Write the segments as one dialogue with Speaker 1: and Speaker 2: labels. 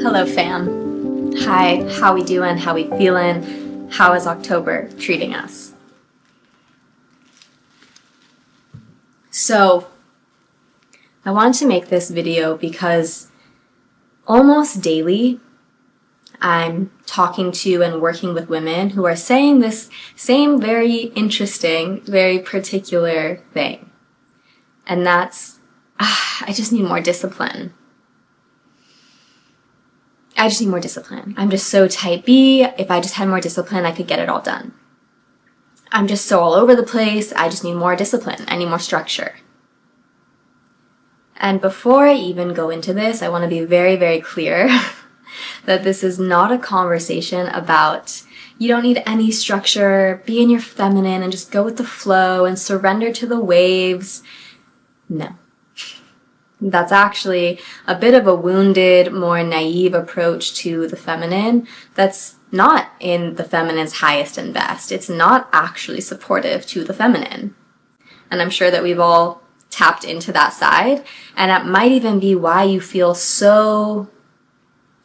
Speaker 1: Hello fam. Hi, how we doing? How we feeling? How is October treating us? So, I wanted to make this video because almost daily I'm talking to and working with women who are saying this same very interesting, very particular thing. And that's, I just need more discipline. I just need more discipline. I'm just so type B. If I just had more discipline, I could get it all done. I'm just so all over the place. I just need more discipline. I need more structure. And before I even go into this, I want to be very, very clear that this is not a conversation about you don't need any structure, be in your feminine and just go with the flow and surrender to the waves. No. That's actually a bit of a wounded, more naive approach to the feminine that's not in the feminine's highest and best. It's not actually supportive to the feminine. And I'm sure that we've all tapped into that side, and that might even be why you feel so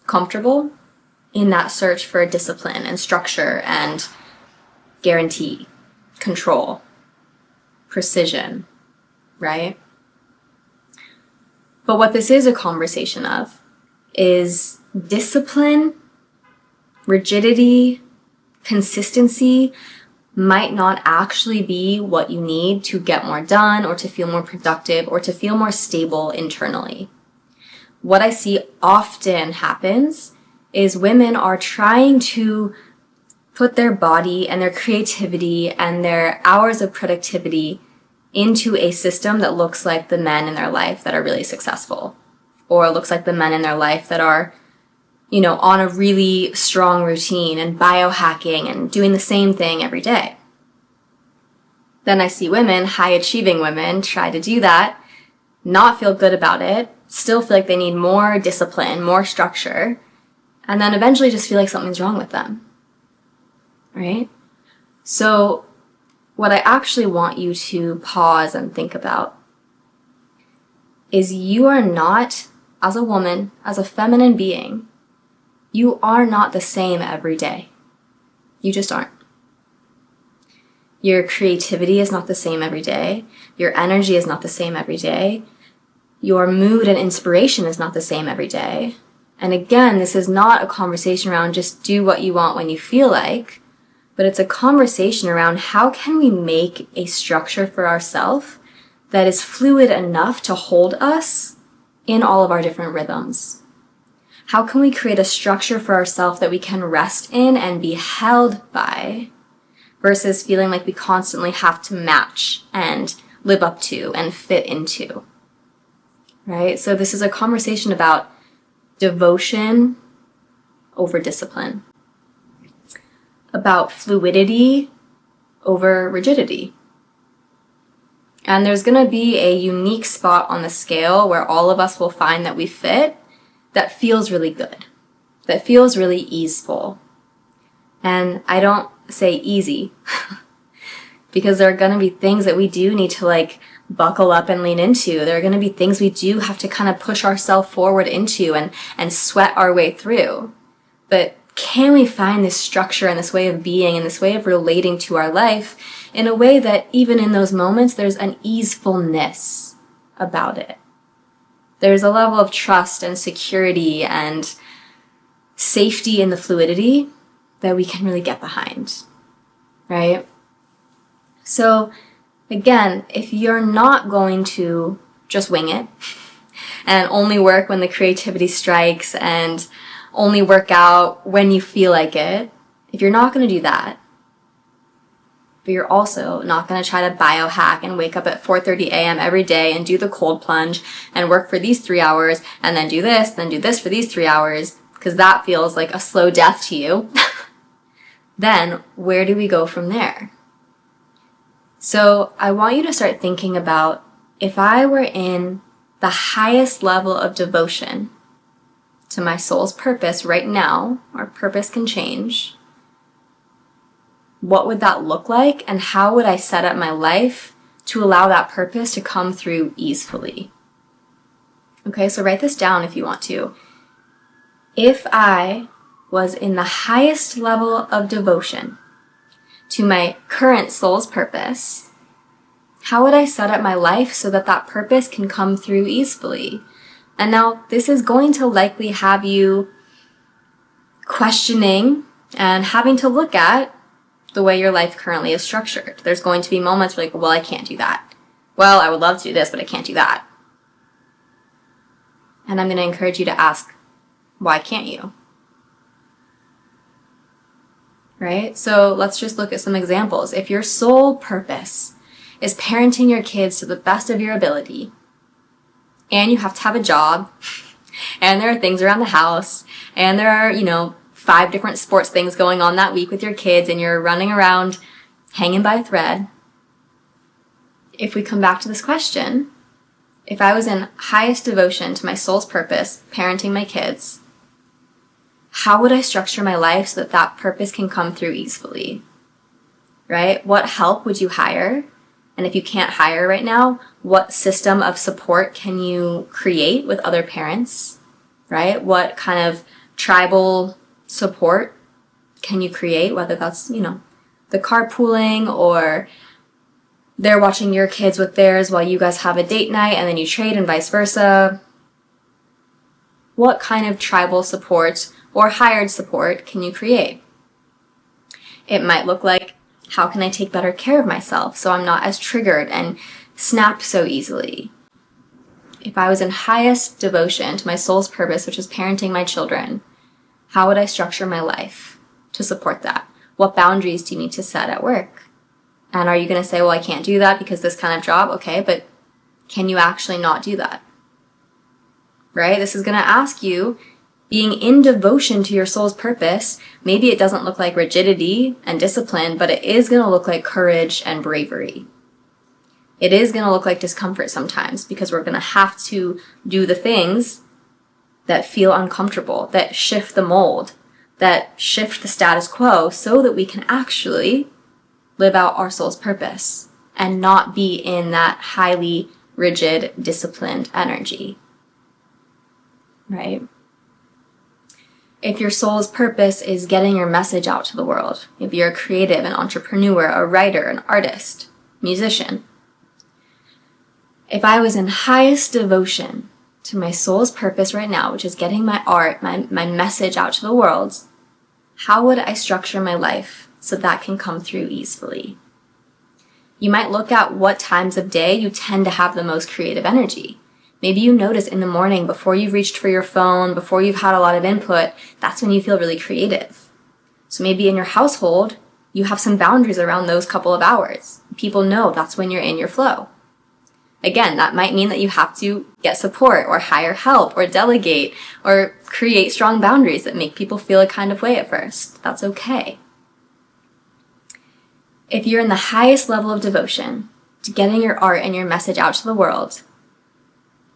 Speaker 1: comfortable in that search for discipline and structure and guarantee, control, precision, right? But what this is a conversation of is discipline, rigidity, consistency might not actually be what you need to get more done or to feel more productive or to feel more stable internally. What I see often happens is women are trying to put their body and their creativity and their hours of productivity into a system that looks like the men in their life that are really successful, or looks like the men in their life that are, on a really strong routine and biohacking and doing the same thing every day. Then I see women, high achieving women, try to do that, not feel good about it, still feel like they need more discipline, more structure, and then eventually just feel like something's wrong with them, right? So what I actually want you to pause and think about is you are not, as a woman, as a feminine being, you are not the same every day. You just aren't. Your creativity is not the same every day. Your energy is not the same every day. Your mood and inspiration is not the same every day. And again, this is not a conversation around just do what you want when you feel like, but it's a conversation around how can we make a structure for ourselves that is fluid enough to hold us in all of our different rhythms. How can we create a structure for ourselves that we can rest in and be held by versus feeling like we constantly have to match and live up to and fit into, right? So this is a conversation about devotion over discipline, about fluidity over rigidity. And there's going to be a unique spot on the scale where all of us will find that we fit that feels really good, that feels really easeful. And I don't say easy because there are going to be things that we do need to buckle up and lean into. There are going to be things we do have to kind of push ourselves forward into and sweat our way through. But can we find this structure and this way of being and this way of relating to our life in a way that even in those moments, there's an easefulness about it. There's a level of trust and security and safety in the fluidity that we can really get behind, right? So again, if you're not going to just wing it and only work when the creativity strikes and only work out when you feel like it, if you're not going to do that, but you're also not going to try to biohack and wake up at 4:30 a.m. every day and do the cold plunge and work for these 3 hours and then do this for these 3 hours, because that feels like a slow death to you, then where do we go from there? So I want you to start thinking about, if I were in the highest level of devotion to my soul's purpose right now, our purpose can change, what would that look like, and how would I set up my life to allow that purpose to come through easefully? Okay, so write this down if you want to. If I was in the highest level of devotion to my current soul's purpose, how would I set up my life so that that purpose can come through easily? And now this is going to likely have you questioning and having to look at the way your life currently is structured. There's going to be moments where well, I can't do that. Well, I would love to do this, but I can't do that. And I'm going to encourage you to ask, why can't you? Right? So let's just look at some examples. If your sole purpose is parenting your kids to the best of your ability, and you have to have a job, and there are things around the house, and there are, 5 different sports things going on that week with your kids, and you're running around hanging by a thread. If we come back to this question, if I was in highest devotion to my soul's purpose, parenting my kids, how would I structure my life so that that purpose can come through easily? Right? What help would you hire? And if you can't hire right now, what system of support can you create with other parents? Right? What kind of tribal support can you create? Whether that's, the carpooling, or they're watching your kids with theirs while you guys have a date night and then you trade, and vice versa. What kind of tribal support or hired support can you create? It might look like, how can I take better care of myself so I'm not as triggered and snap so easily? If I was in highest devotion to my soul's purpose, which is parenting my children, how would I structure my life to support that? What boundaries do you need to set at work? And are you going to say, well, I can't do that because this kind of job? Okay, but can you actually not do that? Right? This is going to ask you, being in devotion to your soul's purpose, maybe it doesn't look like rigidity and discipline, but it is going to look like courage and bravery. It is going to look like discomfort sometimes, because we're going to have to do the things that feel uncomfortable, that shift the mold, that shift the status quo, so that we can actually live out our soul's purpose and not be in that highly rigid, disciplined energy. Right? If your soul's purpose is getting your message out to the world, if you're a creative, an entrepreneur, a writer, an artist, musician, if I was in highest devotion to my soul's purpose right now, which is getting my art, my message out to the world, how would I structure my life so that can come through easily? You might look at what times of day you tend to have the most creative energy. Maybe you notice in the morning, before you've reached for your phone, before you've had a lot of input, that's when you feel really creative. So maybe in your household, you have some boundaries around those couple of hours. People know that's when you're in your flow. Again, that might mean that you have to get support or hire help or delegate or create strong boundaries that make people feel a kind of way at first. That's okay. If you're in the highest level of devotion to getting your art and your message out to the world,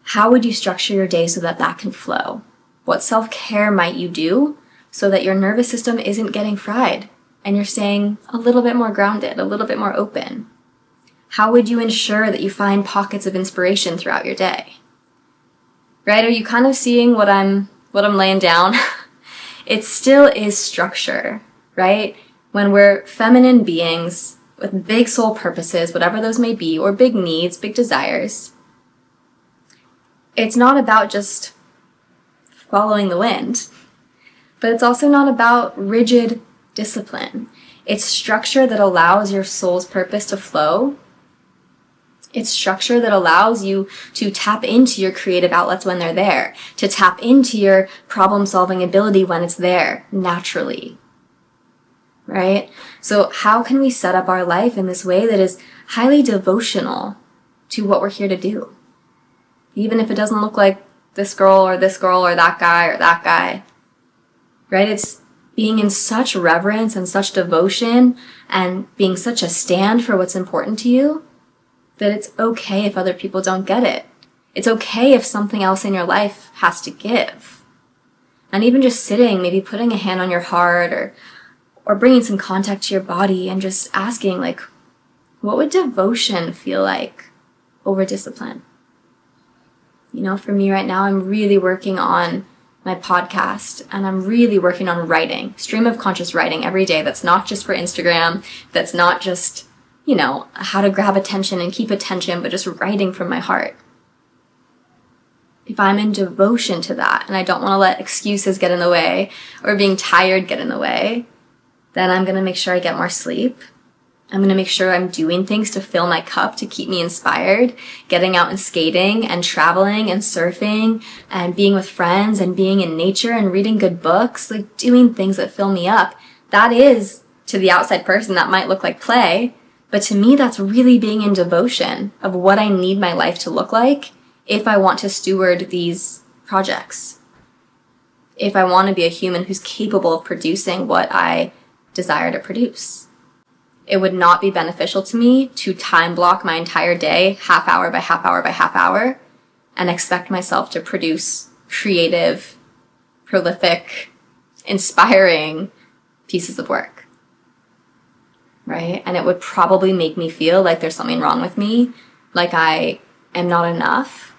Speaker 1: how would you structure your day so that that can flow? What self-care might you do so that your nervous system isn't getting fried and you're staying a little bit more grounded, a little bit more open? How would you ensure that you find pockets of inspiration throughout your day? Right? Are you kind of seeing what I'm laying down? It still is structure, right? When we're feminine beings with big soul purposes, whatever those may be, or big needs, big desires, it's not about just following the wind, but it's also not about rigid discipline. It's structure that allows your soul's purpose to flow. It's structure that allows you to tap into your creative outlets when they're there, to tap into your problem-solving ability when it's there, naturally. Right? So how can we set up our life in this way that is highly devotional to what we're here to do? Even if it doesn't look like this girl or that guy, right? It's being in such reverence and such devotion and being such a stand for what's important to you that it's okay if other people don't get it. It's okay if something else in your life has to give. And even just sitting, maybe putting a hand on your heart or bringing some contact to your body and just asking, like, what would devotion feel like over discipline? For me right now, I'm really working on my podcast, and I'm really working on writing, stream of conscious writing every day. That's not just for Instagram. That's not just, how to grab attention and keep attention, but just writing from my heart. If I'm in devotion to that and I don't want to let excuses get in the way or being tired get in the way, then I'm going to make sure I get more sleep. I'm going to make sure I'm doing things to fill my cup to keep me inspired, getting out and skating and traveling and surfing and being with friends and being in nature and reading good books, like doing things that fill me up. That is, to the outside person, that might look like play, but to me, that's really being in devotion of what I need my life to look like if I want to steward these projects. If I want to be a human who's capable of producing what I desire to produce. It would not be beneficial to me to time block my entire day, half hour by half hour by half hour, and expect myself to produce creative, prolific, inspiring pieces of work. Right? And it would probably make me feel like there's something wrong with me, like I am not enough,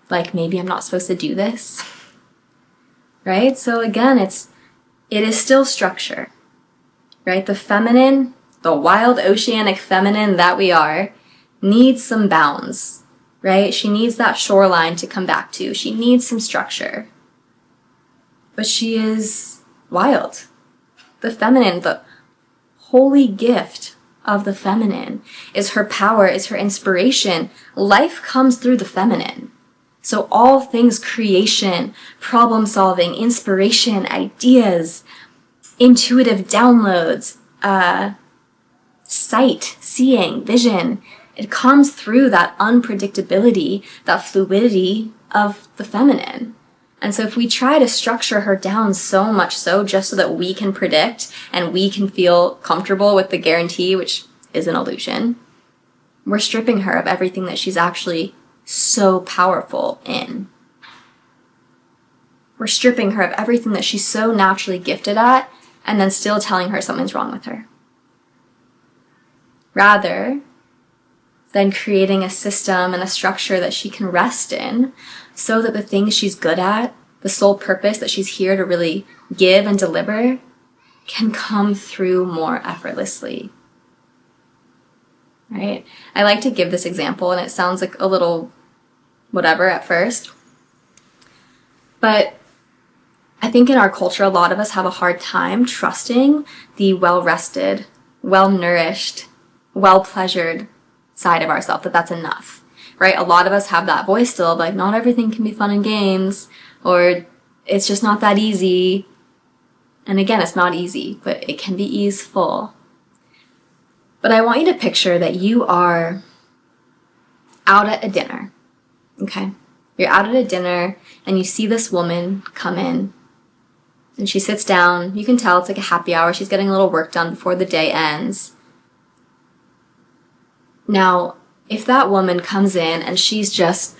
Speaker 1: like maybe I'm not supposed to do this. Right? So again, it is still structure. Right? The feminine, the wild oceanic feminine that we are, needs some bounds, right? She needs that shoreline to come back to. She needs some structure. But she is wild. The feminine, the holy gift of the feminine is her power, is her inspiration. Life comes through the feminine. So all things creation, problem solving, inspiration, ideas, intuitive downloads, sight, seeing, vision. It comes through that unpredictability, that fluidity of the feminine. And so if we try to structure her down so much so just so that we can predict and we can feel comfortable with the guarantee, which is an illusion, we're stripping her of everything that she's actually so powerful in. We're stripping her of everything that she's so naturally gifted at and then still telling her something's wrong with her. Rather than creating a system and a structure that she can rest in so that the things she's good at, the sole purpose that she's here to really give and deliver, can come through more effortlessly. Right? I like to give this example, and it sounds like a little whatever at first, but I think in our culture, a lot of us have a hard time trusting the well-rested, well-nourished, well-pleasured side of ourselves, that's enough, right? A lot of us have that voice still of like, not everything can be fun and games, or it's just not that easy. And again, it's not easy, but it can be easeful. But I want you to picture that you are out at a dinner, okay? You're out at a dinner and you see this woman come in and she sits down. You can tell it's like a happy hour. She's getting a little work done before the day ends. Now, if that woman comes in and she's just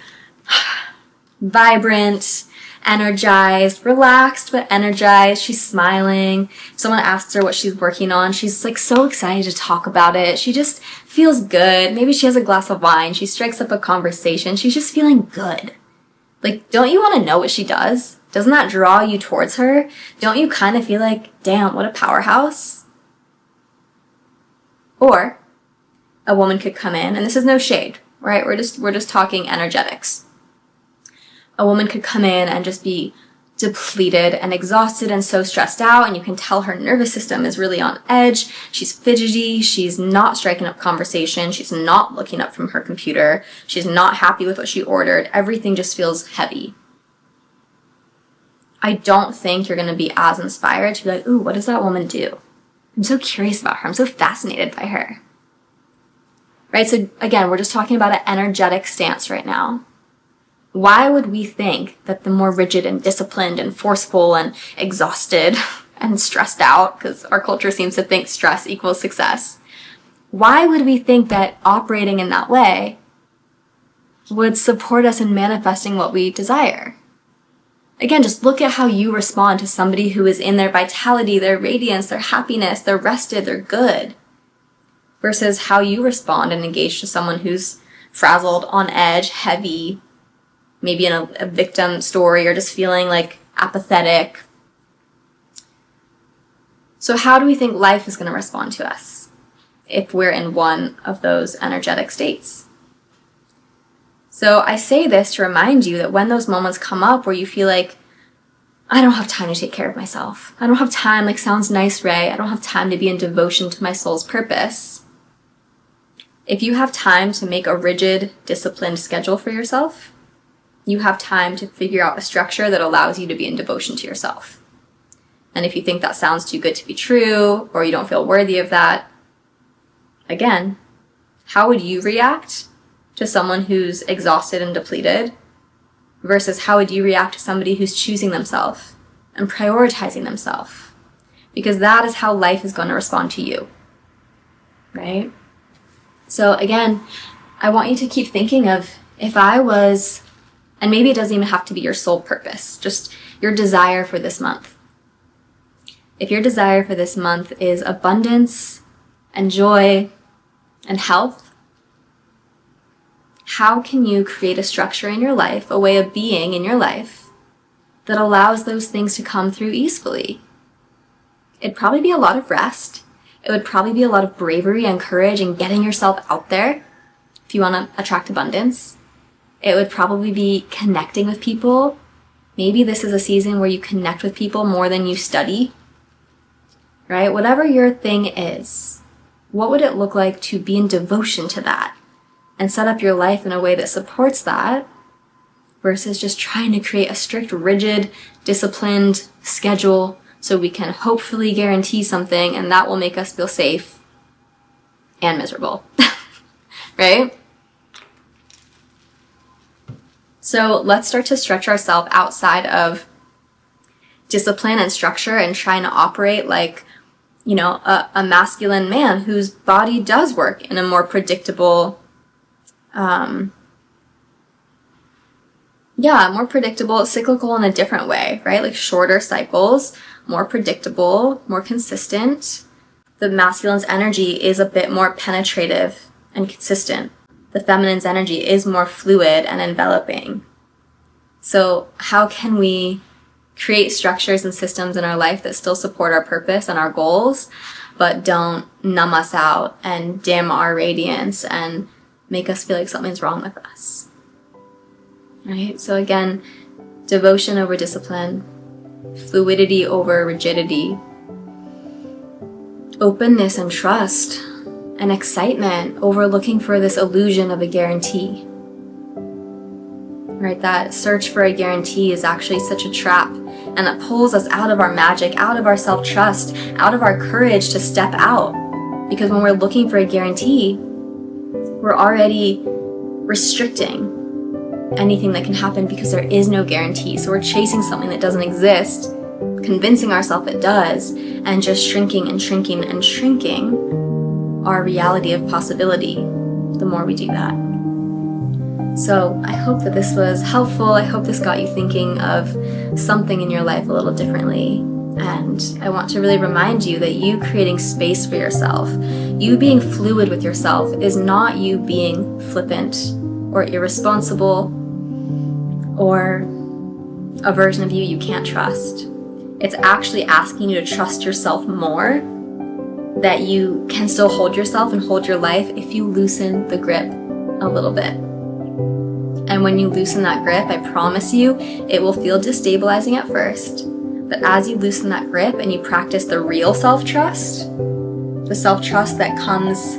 Speaker 1: vibrant, energized, relaxed but energized, she's smiling. If someone asks her what she's working on, she's like so excited to talk about it. She just feels good. Maybe she has a glass of wine. She strikes up a conversation. She's just feeling good. Like, don't you want to know what she does? Doesn't that draw you towards her? Don't you kind of feel like, damn, what a powerhouse? Or a woman could come in, and this is no shade, right? We're just talking energetics. A woman could come in and just be depleted and exhausted and so stressed out, and you can tell her nervous system is really on edge. She's fidgety. She's not striking up conversation. She's not looking up from her computer. She's not happy with what she ordered. Everything just feels heavy. I don't think you're going to be as inspired to be like, ooh, what does that woman do? I'm so curious about her. I'm so fascinated by her. Right? So again, we're just talking about an energetic stance right now. Why would we think that the more rigid and disciplined and forceful and exhausted and stressed out, because our culture seems to think stress equals success, why would we think that operating in that way would support us in manifesting what we desire? Again, just look at how you respond to somebody who is in their vitality, their radiance, their happiness, they're rested, they're good, versus how you respond and engage to someone who's frazzled, on edge, heavy, maybe in a victim story, or just feeling like apathetic. So how do we think life is going to respond to us if we're in one of those energetic states? So I say this to remind you that when those moments come up where you feel like, I don't have time to take care of myself. I don't have time, like sounds nice, Ray. I don't have time to be in devotion to my soul's purpose. If you have time to make a rigid, disciplined schedule for yourself, you have time to figure out a structure that allows you to be in devotion to yourself. And if you think that sounds too good to be true, or you don't feel worthy of that, again, how would you react to someone who's exhausted and depleted versus how would you react to somebody who's choosing themselves and prioritizing themselves? Because that is how life is going to respond to you, right? So again, I want you to keep thinking of if I was, and maybe it doesn't even have to be your sole purpose, just your desire for this month. If your desire for this month is abundance and joy and health, how can you create a structure in your life, a way of being in your life that allows those things to come through easily? It'd probably be a lot of rest. It would probably be a lot of bravery and courage and getting yourself out there if you want to attract abundance. It would probably be connecting with people. Maybe this is a season where you connect with people more than you study, right? Whatever your thing is, what would it look like to be in devotion to that and set up your life in a way that supports that versus just trying to create a strict, rigid, disciplined schedule so we can hopefully guarantee something and that will make us feel safe and miserable, right? So let's start to stretch ourselves outside of discipline and structure and trying to operate like, you know, a masculine man whose body does work in a more predictable, more predictable, cyclical in a different way, right? Like shorter cycles, more predictable, more consistent. The masculine's energy is a bit more penetrative and consistent. The feminine's energy is more fluid and enveloping. So how can we create structures and systems in our life that still support our purpose and our goals, but don't numb us out and dim our radiance and make us feel like something's wrong with us? Right? So again, devotion over discipline, fluidity over rigidity, openness and trust, and excitement over looking for this illusion of a guarantee. Right? That search for a guarantee is actually such a trap, and it pulls us out of our magic, out of our self-trust, out of our courage to step out. Because when we're looking for a guarantee, we're already restricting anything that can happen because there is no guarantee. So we're chasing something that doesn't exist, convincing ourselves it does, and just shrinking and shrinking and shrinking our reality of possibility the more we do that. So I hope that this was helpful. I hope this got you thinking of something in your life a little differently. And I want to really remind you that you creating space for yourself, you being fluid with yourself, is not you being flippant or irresponsible or a version of you you can't trust. It's actually asking you to trust yourself more, that you can still hold yourself and hold your life if you loosen the grip a little bit. And when you loosen that grip, I promise you, it will feel destabilizing at first. But as you loosen that grip and you practice the real self-trust, the self-trust that comes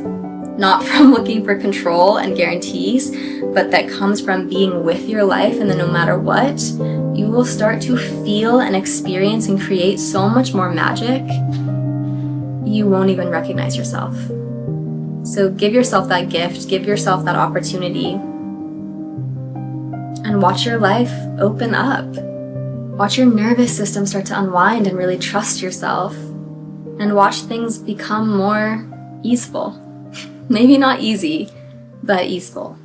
Speaker 1: not from looking for control and guarantees, but that comes from being with your life and then no matter what, you will start to feel and experience and create so much more magic, you won't even recognize yourself. So give yourself that gift, give yourself that opportunity, and watch your life open up. Watch your nervous system start to unwind and really trust yourself, and watch things become more easeful. Maybe not easy, but easeful.